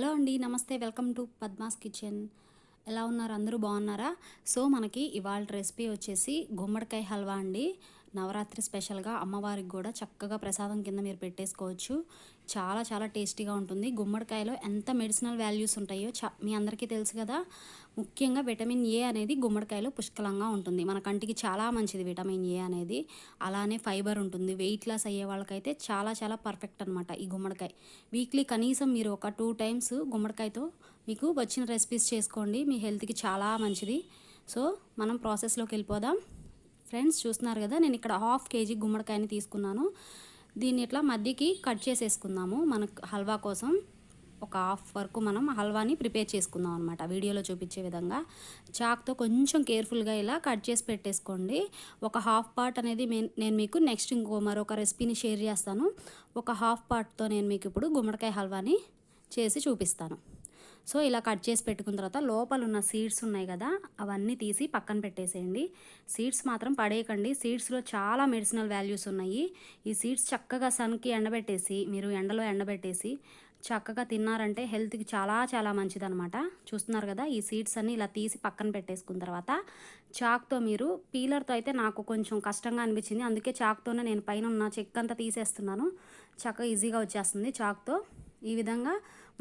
Hello అండి, నమస్తే. Welcome to Padma's kitchen. ఎలా ఉన్నారు? అందరూ బాగున్నారా? సో మనకి ఇవాళ రెసిపీ వచ్చేసి గుమ్మడికాయ హల్వా అండి. నవరాత్రి స్పెషల్గా అమ్మవారికి కూడా చక్కగా ప్రసాదం కింద మీరు పెట్టేసుకోవచ్చు. చాలా చాలా టేస్టీగా ఉంటుంది. గుమ్మడికాయలో ఎంత మెడిసినల్ వాల్యూస్ ఉంటాయో మీ అందరికీ తెలుసు కదా. ముఖ్యంగా విటమిన్ ఏ అనేది గుమ్మడికాయలో పుష్కలంగా ఉంటుంది. మన కంటికి చాలా మంచిది విటమిన్ ఏ అనేది. అలానే ఫైబర్ ఉంటుంది. వెయిట్ లాస్ అయ్యే వాళ్ళకైతే చాలా చాలా పర్ఫెక్ట్ అనమాట ఈ గుమ్మడికాయ. వీక్లీ కనీసం మీరు ఒక 2 టైమ్స్ గుమ్మడికాయతో మీకు వచ్చిన రెసిపీస్ చేసుకోండి. మీ హెల్త్కి చాలా మంచిది. సో మనం ప్రాసెస్లోకి వెళ్ళిపోదాం. ఫ్రెండ్స్, చూస్తున్నారు కదా, నేను ఇక్కడ 1/2 కేజీ గుమ్మడికాయని తీసుకున్నాను. దీన్ని ఇట్లా మధ్యకి కట్ చేసేసుకుందాము. మనకు హల్వా కోసం ఒక హాఫ్ వరకు మనం హల్వాని ప్రిపేర్ చేసుకుందాం అనమాట. వీడియోలో చూపించే విధంగా చాక్తో కొంచెం కేర్ఫుల్గా ఇలా కట్ చేసి పెట్టేసుకోండి. ఒక హాఫ్ పార్ట్ అనేది నేను మీకు నెక్స్ట్ మరొక రెసిపీని షేర్ చేస్తాను. ఒక హాఫ్ పార్ట్తో నేను మీకు ఇప్పుడు గుమ్మడికాయ హల్వాని చేసి చూపిస్తాను. సో ఇలా కట్ చేసి పెట్టుకున్న తర్వాత లోపల ఉన్న సీడ్స్ ఉన్నాయి కదా, అవన్నీ తీసి పక్కన పెట్టేసేయండి. సీడ్స్ మాత్రం పడేయకండి. సీడ్స్లో చాలా మెడిసినల్ వాల్యూస్ ఉన్నాయి. ఈ సీడ్స్ చక్కగా సన్కి ఎండబెట్టేసి, మీరు ఎండలో ఎండబెట్టేసి చక్కగా తిన్నారంటే హెల్త్కి చాలా చాలా మంచిదన్నమాట. చూస్తున్నారు కదా, ఈ సీడ్స్ అన్నీ ఇలా తీసి పక్కన పెట్టేసుకున్న తర్వాత చాక్తో మీరు, పీలర్తో అయితే నాకు కొంచెం కష్టంగా అనిపించింది, అందుకే చాక్తోనే నేను పైన ఉన్న చెక్క అంతా తీసేస్తున్నాను. చక్కగా ఈజీగా వచ్చేస్తుంది చాక్తో. ఈ విధంగా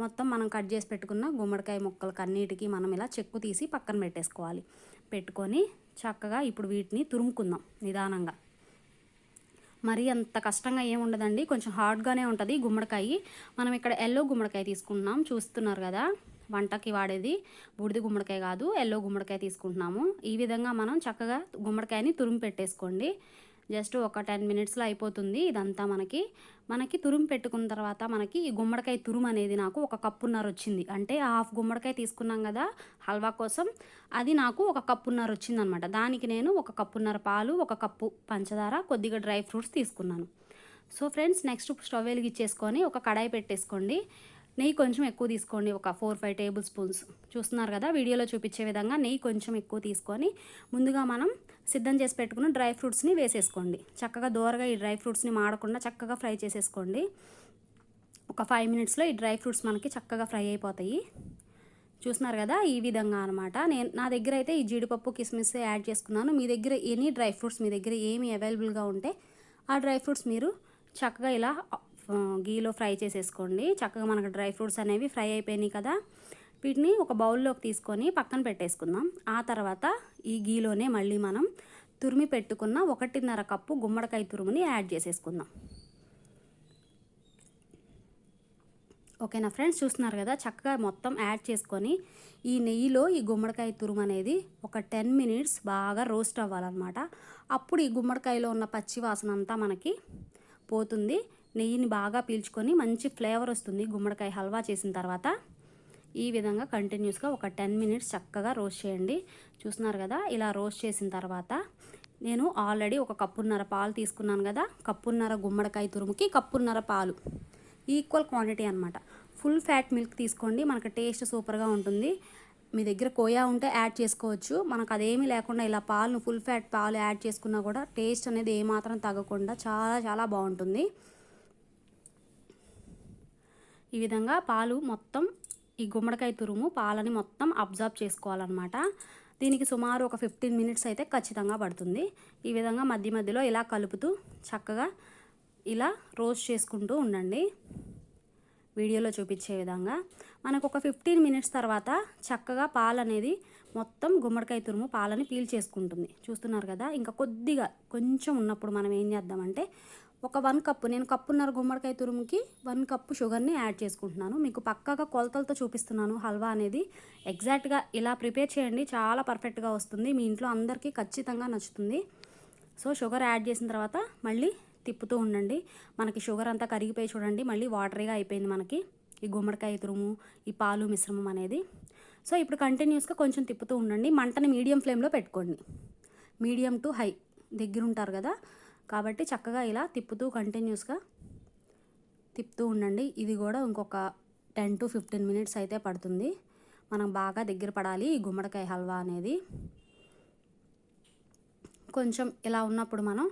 మొత్తం మనం కట్ చేసి పెట్టుకున్న గుమ్మడికాయ ముక్కలకి అన్నిటికీ మనం ఇలా చెక్కు తీసి పక్కన పెట్టేసుకోవాలి. పెట్టుకొని చక్కగా ఇప్పుడు వీటిని తురుముకుందాం నిదానంగా. మరీ అంత కష్టంగా ఏముండదండి, కొంచెం హార్డ్గానే ఉంటుంది గుమ్మడికాయ. మనం ఇక్కడ ఎల్లో గుమ్మడికాయ తీసుకుంటున్నాం, చూస్తున్నారు కదా. వంటకి వాడేది బూడిద గుమ్మడికాయ కాదు, ఎల్లో గుమ్మడికాయ తీసుకుంటున్నాము. ఈ విధంగా మనం చక్కగా గుమ్మడికాయని తురుము పెట్టేసుకోండి. జస్ట్ ఒక 10 మినిట్స్లో అయిపోతుంది ఇదంతా. మనకి తురుము పెట్టుకున్న తర్వాత మనకి ఈ గుమ్మడికాయ తురుము అనేది నాకు 1 కప్పున్నర వచ్చింది. అంటే హాఫ్ గుమ్మడికాయ తీసుకున్నాం కదా హల్వా కోసం, అది నాకు 1 కప్పున్నర వచ్చింది అనమాట. దానికి నేను 1 కప్పున్నర పాలు, 1 కప్పు పంచదార, కొద్దిగా డ్రై ఫ్రూట్స్ తీసుకున్నాను. సో ఫ్రెండ్స్, నెక్స్ట్ స్టవ్ వెలిగించేసుకొని ఒక కడాయి పెట్టేసుకోండి. నెయ్యి కొంచెం ఎక్కువ తీసుకోండి, ఒక 4-5 టేబుల్ స్పూన్స్. చూస్తున్నారు కదా, వీడియోలో చూపించే విధంగా నెయ్యి కొంచెం ఎక్కువ తీసుకొని ముందుగా మనం సిద్ధం చేసి పెట్టుకున్న డ్రై ఫ్రూట్స్ని వేసేసుకోండి. చక్కగా దోరగా ఈ డ్రై ఫ్రూట్స్ని మాడకుండా చక్కగా ఫ్రై చేసేసుకోండి. ఒక 5 మినిట్స్లో ఈ డ్రై ఫ్రూట్స్ మనకి చక్కగా ఫ్రై అయిపోతాయి. చూస్తున్నారు కదా, ఈ విధంగా అనమాట. నా దగ్గర అయితే ఈ జీడిపప్పు, కిస్మిస్ యాడ్ చేసుకున్నాను. మీ దగ్గర ఎనీ డ్రై ఫ్రూట్స్ మీ దగ్గర ఏమి అవైలబుల్గా ఉంటే ఆ డ్రై ఫ్రూట్స్ మీరు చక్కగా ఇలా గీలో ఫ్రై చేసేసుకోండి. చక్కగా మనకు డ్రై ఫ్రూట్స్ అనేవి ఫ్రై అయిపోయినాయి కదా, వీటిని ఒక బౌల్లోకి తీసుకొని పక్కన పెట్టేసుకుందాం. ఆ తర్వాత ఈ గీలోనే మళ్ళీ మనం తురిమి పెట్టుకున్న 1.5 కప్పు గుమ్మడికాయ తురుముని యాడ్ చేసేసుకుందాం. ఓకేనా ఫ్రెండ్స్, చూస్తున్నారు కదా, చక్కగా మొత్తం యాడ్ చేసుకొని ఈ నెయ్యిలో ఈ గుమ్మడికాయ తురుము అనేది ఒక 10 మినిట్స్ బాగా రోస్ట్ అవ్వాలన్నమాట. అప్పుడు ఈ గుమ్మడికాయలో ఉన్న పచ్చి వాసన అంతా మనకి పోతుంది. నెయ్యిని బాగా పీల్చుకొని మంచి ఫ్లేవర్ వస్తుంది గుమ్మడికాయ హల్వా చేసిన తర్వాత. ఈ విధంగా కంటిన్యూస్గా ఒక 10 మినిట్స్ చక్కగా రోస్ట్ చేయండి. చూస్తున్నారు కదా, ఇలా రోస్ట్ చేసిన తర్వాత నేను ఆల్రెడీ 1 కప్పున్నర పాలు తీసుకున్నాను కదా, కప్పున్నర గుమ్మడికాయ తురుముకి కప్పున్నర పాలు, ఈక్వల్ క్వాంటిటీ అనమాట. ఫుల్ ఫ్యాట్ మిల్క్ తీసుకోండి, మనకు టేస్ట్ సూపర్గా ఉంటుంది. మీ దగ్గర కోయా ఉంటే యాడ్ చేసుకోవచ్చు. మనకు అదేమీ లేకుండా ఇలా పాలను, ఫుల్ ఫ్యాట్ పాలు యాడ్ చేసుకున్నా కూడా టేస్ట్ అనేది ఏమాత్రం తగ్గకుండా చాలా చాలా బాగుంటుంది. ఈ విధంగా పాలు మొత్తం, ఈ గుమ్మడికాయ తురుము పాలని మొత్తం అబ్జర్వ్ చేసుకోవాలన్నమాట. దీనికి సుమారు ఒక 15 మినిట్స్ అయితే ఖచ్చితంగా పడుతుంది. ఈ విధంగా మధ్య మధ్యలో ఇలా కలుపుతూ చక్కగా ఇలా రోస్ట్ చేసుకుంటూ ఉండండి. వీడియోలో చూపించే విధంగా మనకు ఒక 15 మినిట్స్ తర్వాత చక్కగా పాలు అనేది మొత్తం గుమ్మడికాయ తురుము పాలని పీల్చేసుకుంటుంది. చూస్తున్నారు కదా, ఇంకా కొద్దిగా కొంచెం ఉన్నప్పుడు మనం ఏం చేద్దామంటే ఒక 1 కప్పు, నేను కప్పున్నర గుమ్మడికాయ తురుముకి 1 కప్పు షుగర్ని యాడ్ చేసుకుంటున్నాను. మీకు పక్కాగా కొలతలతో చూపిస్తున్నాను. హల్వా అనేది ఎగ్జాక్ట్గా ఇలా ప్రిపేర్ చేయండి, చాలా పర్ఫెక్ట్గా వస్తుంది. మీ ఇంట్లో అందరికీ ఖచ్చితంగా నచ్చుతుంది. సో షుగర్ యాడ్ చేసిన తర్వాత మళ్ళీ తిప్పుతూ ఉండండి. మనకి షుగర్ అంతా కరిగిపోయి చూడండి, మళ్ళీ వాటరీగా అయిపోయింది మనకి ఈ గుమ్మడికాయ తురుము, ఈ పాలు మిశ్రమం అనేది. సో ఇప్పుడు కంటిన్యూస్గా కొంచెం తిప్పుతూ ఉండండి. మంటని మీడియం ఫ్లేమ్లో పెట్టుకోండి. మీడియం టు హై దగ్గర ఉంటారు కదా, కాబట్టి చక్కగా ఇలా తిప్పుతూ కంటిన్యూస్గా తిప్పుతూ ఉండండి. ఇది కూడా ఇంకొక 10 to 15 మినిట్స్ అయితే పడుతుంది. మనం బాగా దగ్గర పడాలి ఈ గుమ్మడికాయ హల్వా అనేది. కొంచెం ఇలా ఉన్నప్పుడు మనం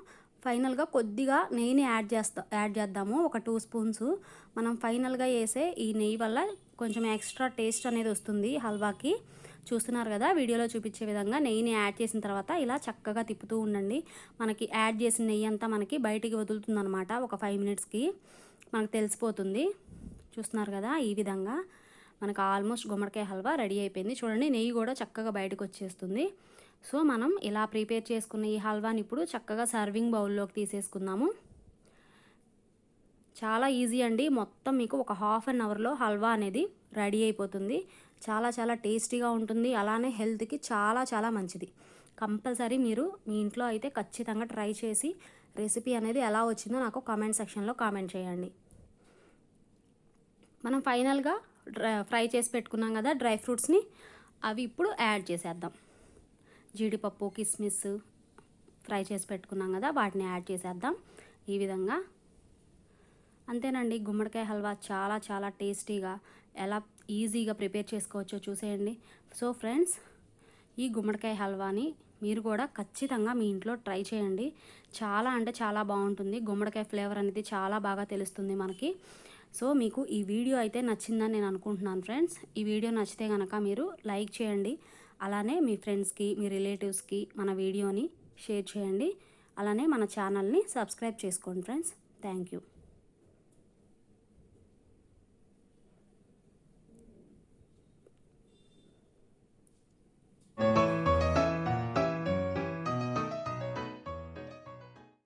ఫైనల్గా కొద్దిగా నెయ్యిని యాడ్ చేద్దాము. ఒక 2 స్పూన్స్ మనం ఫైనల్గా వేసే ఈ నెయ్యి వల్ల కొంచెం ఎక్స్ట్రా టేస్ట్ అనేది వస్తుంది హల్వాకి. చూస్తున్నారు కదా, వీడియోలో చూపించే విధంగా నెయ్యిని యాడ్ చేసిన తర్వాత ఇలా చక్కగా తిప్పుతూ ఉండండి. మనకి యాడ్ చేసిన నెయ్యి అంతా మనకి బయటికి వదులుతుందనమాట. ఒక 5 మినిట్స్కి మనకు తెలిసిపోతుంది. చూస్తున్నారు కదా, ఈ విధంగా మనకు ఆల్మోస్ట్ గుమ్మడికాయ హల్వా రెడీ అయిపోయింది. చూడండి, నెయ్యి కూడా చక్కగా బయటకు వచ్చేస్తుంది. సో మనం ఇలా ప్రిపేర్ చేసుకున్న ఈ హల్వాని ఇప్పుడు చక్కగా సర్వింగ్ బౌల్లోకి తీసేసుకుందాము. చాలా ఈజీ అండి. మొత్తం మీకు ఒక హాఫ్ అన్ అవర్లో హల్వా అనేది రెడీ అయిపోతుంది. చాలా చాలా టేస్టీగా ఉంటుంది. అలానే హెల్త్కి చాలా చాలా మంచిది. కంపల్సరీ మీరు మీ ఇంట్లో అయితే ఖచ్చితంగా ట్రై చేసి రెసిపీ అనేది ఎలా వచ్చిందో నాకు కామెంట్ సెక్షన్లో కామెంట్ చేయండి. మనం ఫైనల్గా ఫ్రై చేసి పెట్టుకున్నాం కదా డ్రై ఫ్రూట్స్ని, అవి ఇప్పుడు యాడ్ చేసేద్దాం. జీడిపప్పు, కిస్మిస్ ఫ్రై చేసి పెట్టుకున్నాం కదా, వాటిని యాడ్ చేసేద్దాం ఈ విధంగా. అంతేనండి, గుమ్మడికాయ హల్వా చాలా చాలా టేస్టీగా ఎలా ఈజీగా ప్రిపేర్ చేసుకోవచ్చో చూసేయండి. సో ఫ్రెండ్స్, ఈ గుమ్మడికాయ హల్వాని మీరు కూడా ఖచ్చితంగా మీ ఇంట్లో ట్రై చేయండి. చాలా అంటే చాలా బాగుంటుంది. గుమ్మడికాయ ఫ్లేవర్ అనేది చాలా బాగా తెలుస్తుంది మనకి. సో మీకు ఈ వీడియో అయితే నచ్చిందని నేను అనుకుంటున్నాను ఫ్రెండ్స్. ఈ వీడియో నచ్చితే కనుక మీరు లైక్ చేయండి. అలానే మీ ఫ్రెండ్స్కి, మీ రిలేటివ్స్కి మన వీడియోని షేర్ చేయండి. అలానే మన ఛానల్ని సబ్స్క్రైబ్ చేసుకోండి ఫ్రెండ్స్. Thank you.